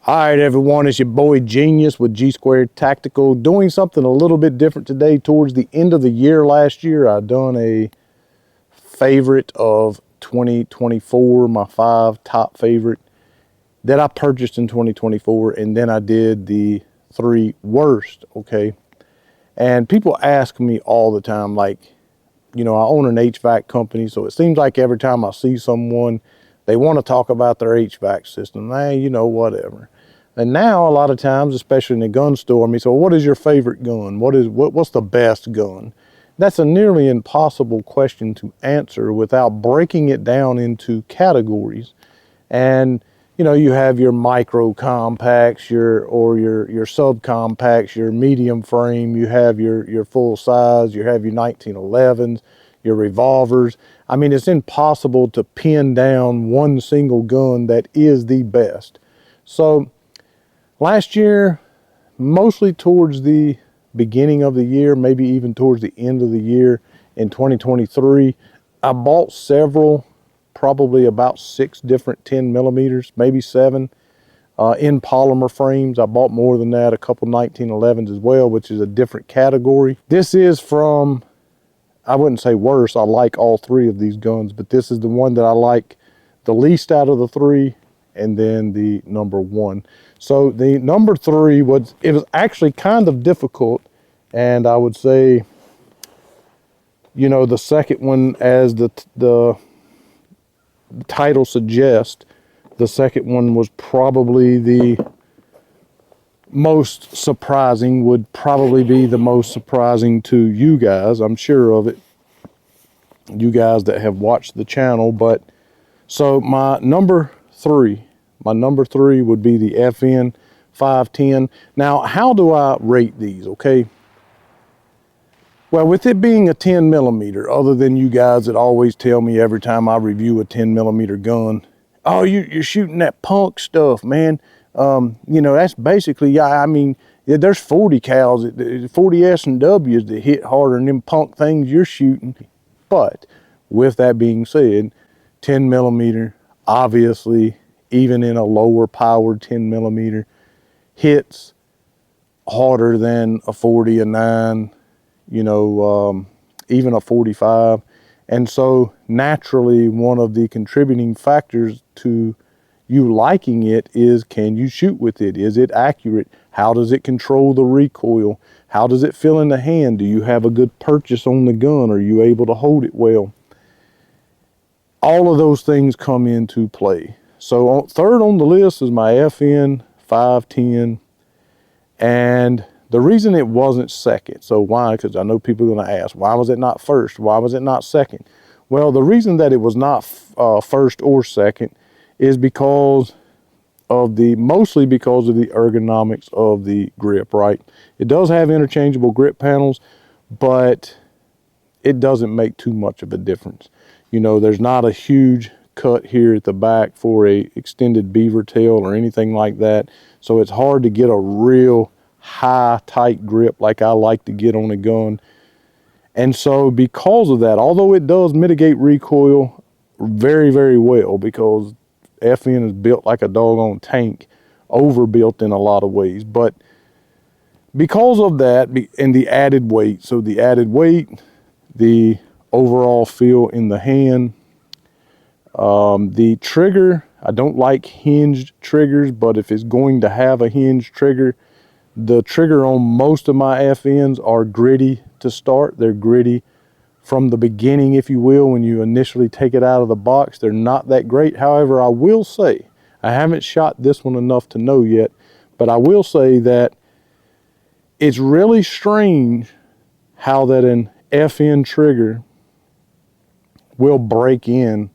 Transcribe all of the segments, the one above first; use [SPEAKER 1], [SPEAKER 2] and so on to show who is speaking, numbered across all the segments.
[SPEAKER 1] All right, everyone, it's your boy Genius with G Squared Tactical, doing something a little bit different today. Towards the end of the year last year, I done a favorite of 2024, my 5 top favorite that I purchased in 2024, and then I did the 3 worst, okay? And people ask me all the time, like, you know, I own an HVAC company, so it seems like every time I see someone, they want to talk about their HVAC system. Hey, you know, whatever. And now a lot of times, especially in the gun store, me say, well, what is your favorite gun? What's the best gun? That's a nearly impossible question to answer without breaking it down into categories. And you know, you have your micro compacts, your subcompacts, your medium frame, you have your full size, you have your 1911s, your revolvers. I mean, it's impossible to pin down one single gun that is the best. So last year, mostly towards the beginning of the year, maybe even towards the end of the year in 2023, I bought several, probably about 6 different 10 millimeters, maybe 7, in polymer frames. I bought more than that, a couple 1911s as well, which is a different category. This is from, I wouldn't say worse, I like all 3 of these guns, but this is the one that I like the least out of the 3, and then the number 1. So the number 3 was actually kind of difficult, and I would say, you know, the second one, as the title suggests, the second one was probably the most surprising, would probably be the most surprising to you guys. I'm sure of it, you guys that have watched the channel. But so my number 3 would be the FN 510. Now, how do I rate these, okay? Well, with it being a 10 millimeter, other than you guys that always tell me every time I review a 10 millimeter gun, oh, you're shooting that punk stuff, man. You know, that's basically, yeah, I mean, yeah, there's 40 cals, 40 S&Ws that hit harder than them punk things you're shooting. But with that being said, 10 millimeter, obviously, even in a lower powered 10 millimeter, hits harder than a 40, a 9, you know, even a 45. And so naturally, one of the contributing factors to you liking it is, can you shoot with it? Is it accurate? How does it control the recoil? How does it feel in the hand? Do you have a good purchase on the gun? Are you able to hold it well? All of those things come into play. So third on the list is my FN 510. And the reason it wasn't second, so why? Because I know people are going to ask, why was it not first? Why was it not second? Well, the reason that it was not first or second is because of mostly because of the ergonomics of the grip, right? It does have interchangeable grip panels, but it doesn't make too much of a difference. You know, there's not a huge cut here at the back for a extended beaver tail or anything like that. So it's hard to get a real high, tight grip like I like to get on a gun. And so because of that, although it does mitigate recoil very, very well, because FN is built like a doggone tank, overbuilt in a lot of ways, but because of that and the added weight, so the added weight, the overall feel in the hand, the trigger, I don't like hinged triggers, but if it's going to have a hinged trigger, the trigger on most of my FNs are gritty to start. They're gritty from the beginning, if you will. When you initially take it out of the box, they're not that great. However, I will say, I haven't shot this one enough to know yet, but I will say that it's really strange how that an FN trigger will break in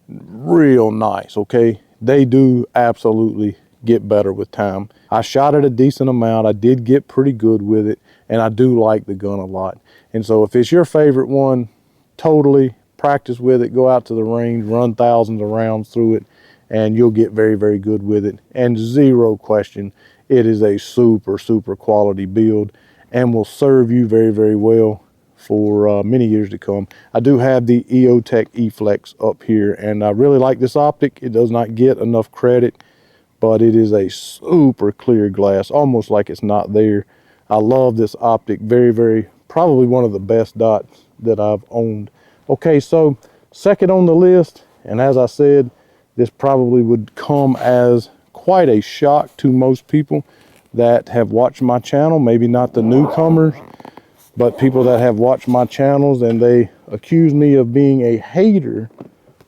[SPEAKER 1] real nice, okay? They do absolutely get better with time. I shot it a decent amount. I did get pretty good with it, and I do like the gun a lot. And so if it's your favorite one, totally practice with it, go out to the range, run thousands of rounds through it, and you'll get very, very good with it. And zero question, it is a super, super quality build and will serve you very, very well for many years to come. I do have the EOTech E-Flex up here, and I really like this optic. It does not get enough credit, but it is a super clear glass, almost like it's not there. I love this optic. Very, probably one of the best dots that I've owned. Okay, so second on the list, and as I said, this probably would come as quite a shock to most people that have watched my channel, maybe not the newcomers, but people that have watched my channels, and they accuse me of being a hater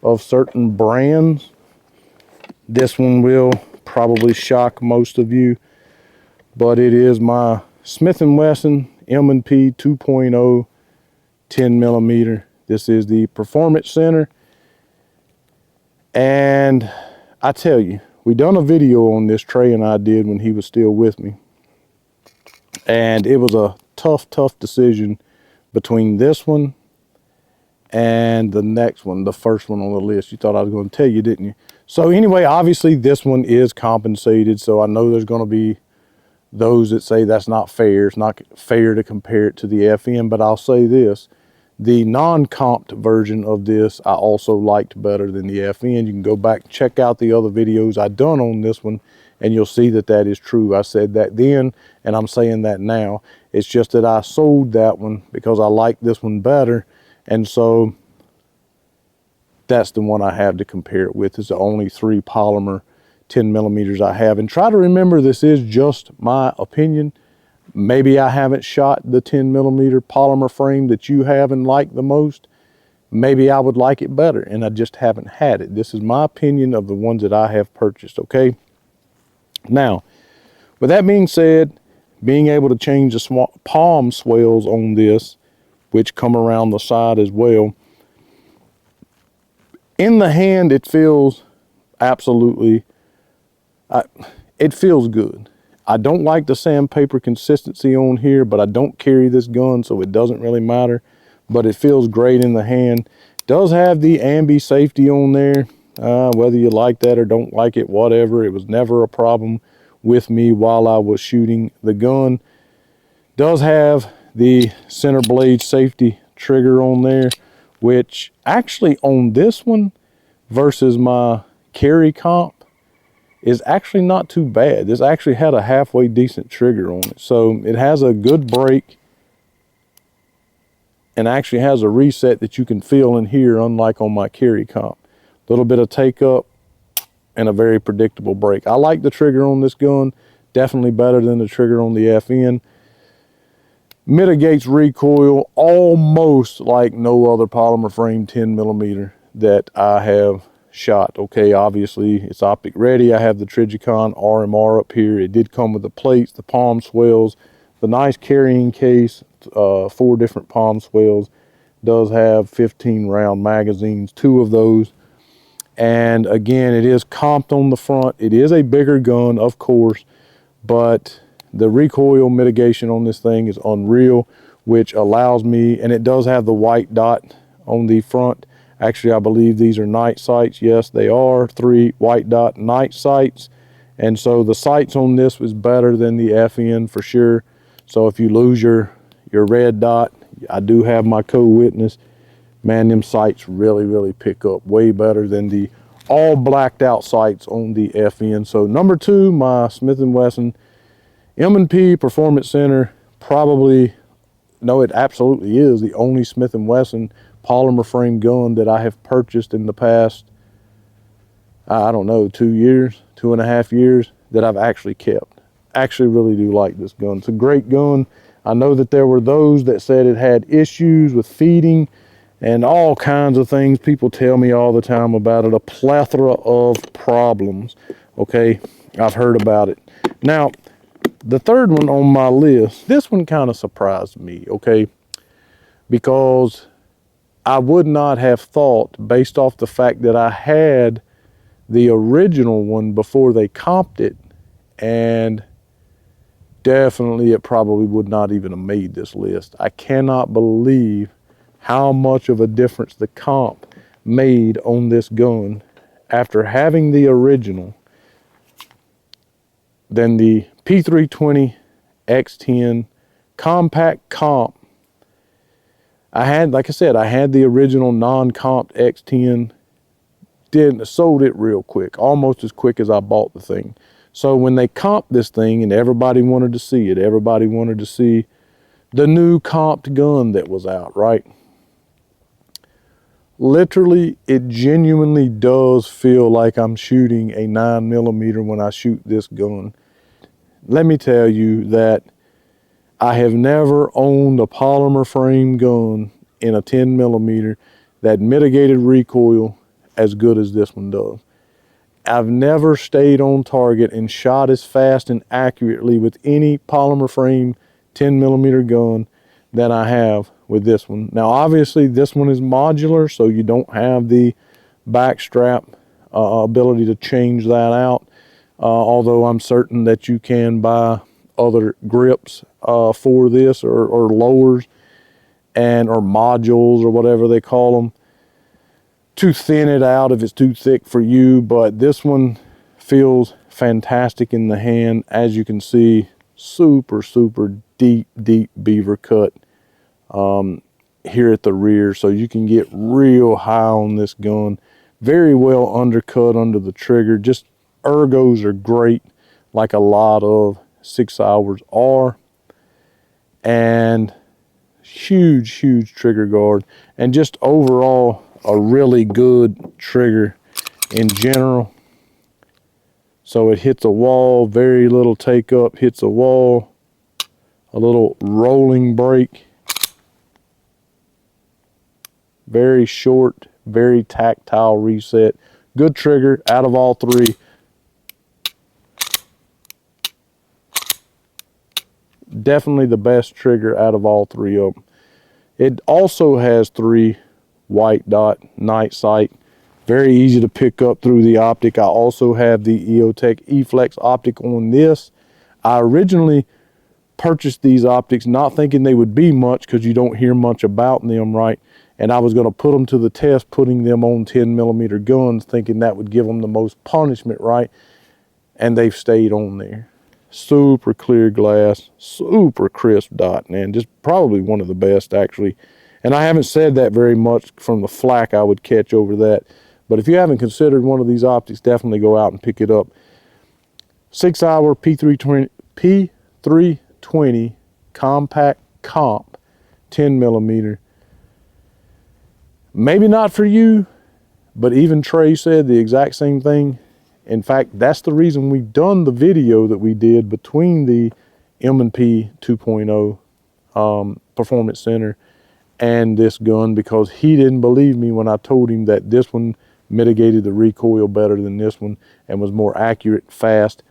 [SPEAKER 1] of certain brands. This one will probably shock most of you, but it is my Smith & Wesson M&P 2.0 10 millimeter. This is the Performance Center. And I tell you, we done a video on this, Trey and I did, when he was still with me. And it was a tough decision between this one and the next one, the first one on the list. You thought I was going to tell you, didn't you? So anyway, obviously this one is compensated. So I know there's going to be those that say that's not fair. It's not fair to compare it to the FN, but I'll say this. The non-comped version of this I also liked better than the FN. You can go back and check out the other videos I done on this one, and you'll see that that is true. I said that then, and I'm saying that now. It's just that I sold that one because I like this one better, and so that's the one I have to compare it with. It's the only 3 polymer 10 millimeters I have. And try to remember, this is just my opinion. Maybe I haven't shot the 10 millimeter polymer frame that you have and like the most. Maybe I would like it better, and I just haven't had it. This is my opinion of the ones that I have purchased, okay? Now, with that being said, being able to change the palm swells on this, which come around the side as well, in the hand it feels absolutely, it feels good. I don't like the sandpaper consistency on here, but I don't carry this gun, so it doesn't really matter. But it feels great in the hand. It does have the ambi safety on there. Whether you like that or don't like it, whatever. It was never a problem with me while I was shooting the gun. It does have the center blade safety trigger on there, which actually on this one versus my carry comp is actually not too bad. This actually had a halfway decent trigger on it. So it has a good break and actually has a reset that you can feel and hear, unlike on my carry comp. A little bit of take up and a very predictable break. I like the trigger on this gun, definitely better than the trigger on the FN. Mitigates recoil almost like no other polymer frame 10 millimeter that I have shot. Okay, obviously it's optic ready. I have the Trijicon RMR up here. It did come with the plates, the palm swells, the nice carrying case, 4 different palm swells. Does have 15 round magazines, 2 of those. And again, it is comped on the front. It is a bigger gun, of course, but the recoil mitigation on this thing is unreal, which allows me, and it does have the white dot on the front. Actually, I believe these are night sights. Yes, they are 3 white dot night sights. And so the sights on this was better than the FN for sure. So if you lose your red dot, I do have my co-witness. Man, them sights really pick up way better than the all blacked out sights on the FN. So number 2, my Smith & Wesson M&P Performance Center. Probably, no, it absolutely is the only Smith & Wesson polymer frame gun that I have purchased in the past, I don't know, 2.5 years that I've actually kept. Actually really do like this gun. It's a great gun. I know that there were those that said it had issues with feeding and all kinds of things. People tell me all the time about it, a plethora of problems. Okay, I've heard about it. Now, the third one on my list, this one kind of surprised me, okay, because I would not have thought, based off the fact that I had the original one before they comped it, and definitely it probably would not even have made this list. I cannot believe how much of a difference the comp made on this gun after having the original than the P320 X10 compact comp. I had, like I said, I had the original non-comped X10. sold it real quick, almost as quick as I bought the thing. So when they comped this thing, and everybody wanted to see it, everybody wanted to see the new comped gun that was out, right? Literally, it genuinely does feel like I'm shooting a 9mm when I shoot this gun. Let me tell you that I have never owned a polymer frame gun in a 10mm that mitigated recoil as good as this one does. I've never stayed on target and shot as fast and accurately with any polymer frame 10mm gun than I have with this one. Now obviously this one is modular, so you don't have the back strap ability to change that out, although I'm certain that you can buy other grips for this, or lowers or modules or whatever they call them, to thin it out if it's too thick for you. But this one feels fantastic in the hand. As you can see, super deep beaver cut here at the rear, so you can get real high on this gun. Very well undercut under the trigger. Just ergos are great, like a lot of Sig Sauers are, and huge trigger guard, and just overall a really good trigger in general. So it hits a wall, very little take up, hits a wall, a little rolling break, very short, very tactile reset. Good trigger out of all three. Definitely the best trigger out of all three of them. It also has 3 white dot night sight, very easy to pick up through the optic. I also have the EOTech eFlex optic on this. I originally purchased these optics not thinking they would be much, because you don't hear much about them, right? And I was going to put them to the test, putting them on 10mm guns, thinking that would give them the most punishment, right? And they've stayed on there. Super clear glass, super crisp dot, man. Just probably one of the best, actually. And I haven't said that very much from the flack I would catch over that. But if you haven't considered one of these optics, definitely go out and pick it up. Sig Sauer P320 compact comp 10mm. Maybe not for you, but even Trey said the exact same thing. In fact, that's the reason we've done the video that we did between the M&P 2.0 Performance Center and this gun, because he didn't believe me when I told him that this one mitigated the recoil better than this one and was more accurate, fast.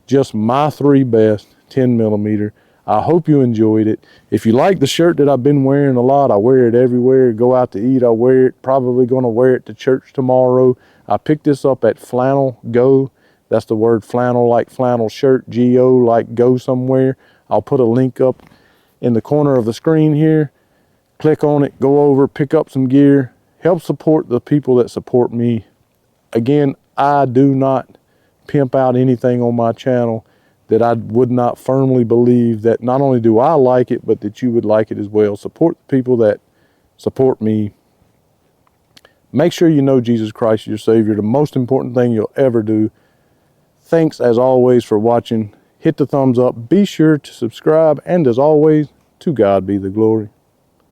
[SPEAKER 1] Just my 3 best 10mm. I hope you enjoyed it. If you like the shirt that I've been wearing a lot, I wear it everywhere. Go out to eat, I wear it. Probably going to wear it to church tomorrow. I picked this up at Flannel Go. That's the word flannel, like flannel shirt, G-O, like go somewhere. I'll put a link up in the corner of the screen here. Click on it, go over, pick up some gear. Help support the people that support me. Again, I do not pimp out anything on my channel that I would not firmly believe that not only do I like it, but that you would like it as well. Support the people that support me. Make sure you know Jesus Christ is your Savior, the most important thing you'll ever do. Thanks as always for watching. Hit the thumbs up. Be sure to subscribe. And as always, to God be the glory.